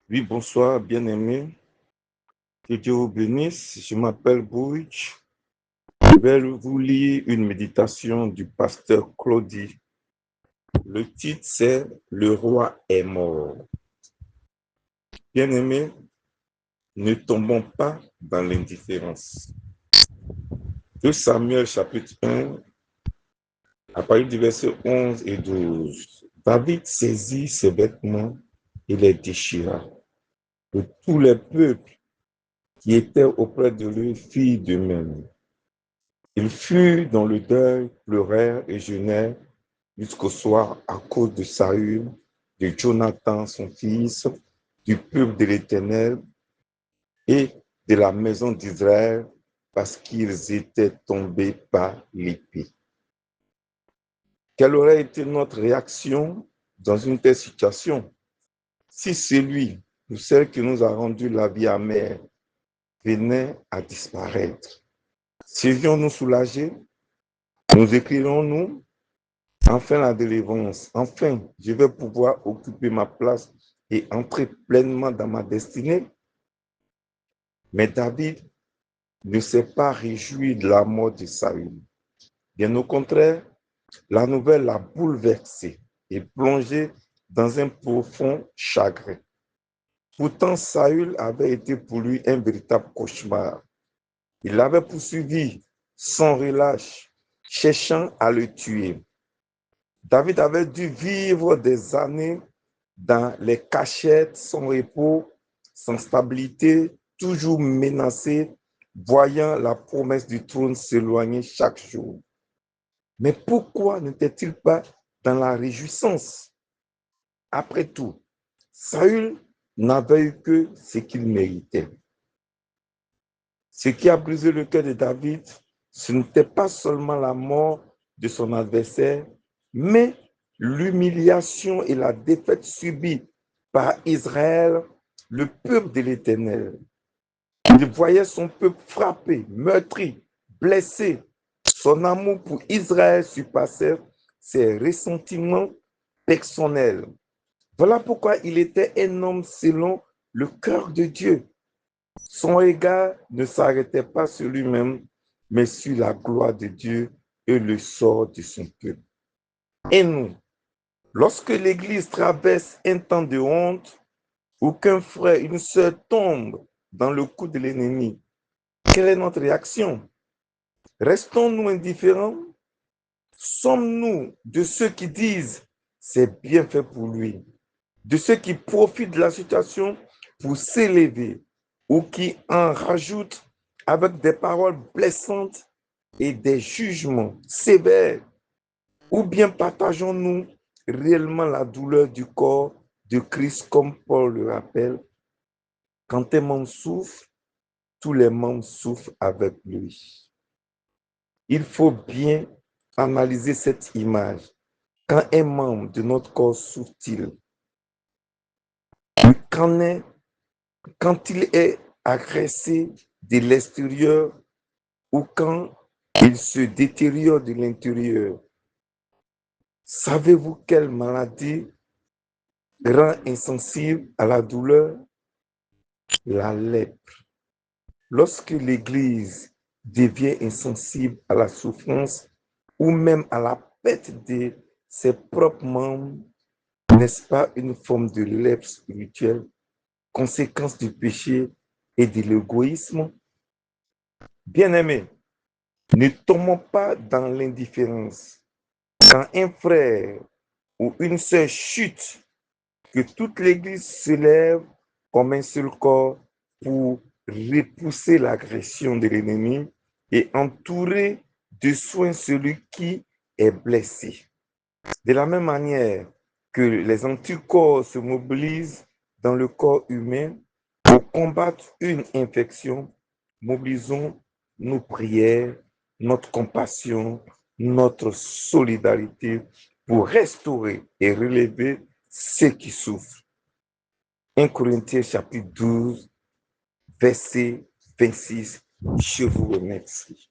Oui, bonsoir, bien-aimés. Que Dieu vous bénisse. Je m'appelle Bouch. Je vais vous lire une méditation du pasteur Claudie. Le titre, c'est Le roi est mort. Bien-aimés, ne tombons pas dans l'indifférence. 2 Samuel chapitre 1, à partir du verset 11 et 12. David saisit ses vêtements et les déchira. Et tous les peuples qui étaient auprès de lui firent de même. Ils furent dans le deuil, pleurèrent et jeûnèrent jusqu'au soir à cause de Saül, de Jonathan son fils, du peuple de l'Éternel et de la maison d'Israël, parce qu'ils étaient tombés par l'épée. Quelle aurait été notre réaction dans une telle situation si celui ou celle qui nous a rendu la vie amère venait à disparaître? Serions-nous soulagés? Nous écririons-nous: enfin la délivrance, enfin je vais pouvoir occuper ma place et entrer pleinement dans ma destinée? Mais David ne s'est pas réjoui de la mort de Saül. Bien au contraire, la nouvelle l'a bouleversé et plongé dans un profond chagrin. Pourtant, Saül avait été pour lui un véritable cauchemar. Il l'avait poursuivi sans relâche, cherchant à le tuer. David avait dû vivre des années dans les cachettes, sans repos, sans stabilité, toujours menacé, voyant la promesse du trône s'éloigner chaque jour. Mais pourquoi n'était-il pas dans la réjouissance? Après tout, Saül n'avait eu que ce qu'il méritait. Ce qui a brisé le cœur de David, ce n'était pas seulement la mort de son adversaire, mais l'humiliation et la défaite subie par Israël, le peuple de l'Éternel. Il voyait son peuple frappé, meurtri, blessé. Son amour pour Israël surpassait ses ressentiments personnels. Voilà pourquoi il était un homme selon le cœur de Dieu. Son regard ne s'arrêtait pas sur lui-même, mais sur la gloire de Dieu et le sort de son peuple. Et nous, lorsque l'Église traverse un temps de honte, ou qu'un frère, une sœur tombe dans le coup de l'ennemi, quelle est notre réaction? Restons-nous indifférents? Sommes-nous de ceux qui disent c'est bien fait pour lui, de ceux qui profitent de la situation pour s'élever ou qui en rajoutent avec des paroles blessantes et des jugements sévères? Ou bien partageons-nous réellement la douleur du corps de Christ, comme Paul le rappelle? Quand un membre souffre, tous les membres souffrent avec lui. Il faut bien analyser cette image. Quand un membre de notre corps souffre-t-il? Quand il est agressé de l'extérieur ou quand il se détériore de l'intérieur? Savez-vous quelle maladie rend insensible à la douleur? La lèpre. Lorsque l'Église devient insensible à la souffrance ou même à la perte de ses propres membres, n'est-ce pas une forme de lèpre spirituelle, conséquence du péché et de l'égoïsme? Bien-aimés, ne tombons pas dans l'indifférence. Quand un frère ou une sœur chute, que toute l'Église se lève comme un seul corps pour repousser l'agression de l'ennemi et entourer de soins celui qui est blessé. De la même manière que les anticorps se mobilisent dans le corps humain pour combattre une infection, mobilisons nos prières, notre compassion, notre solidarité pour restaurer et relever ceux qui souffrent. 1 Corinthiens chapitre 12, verset 26. Je vous remercie.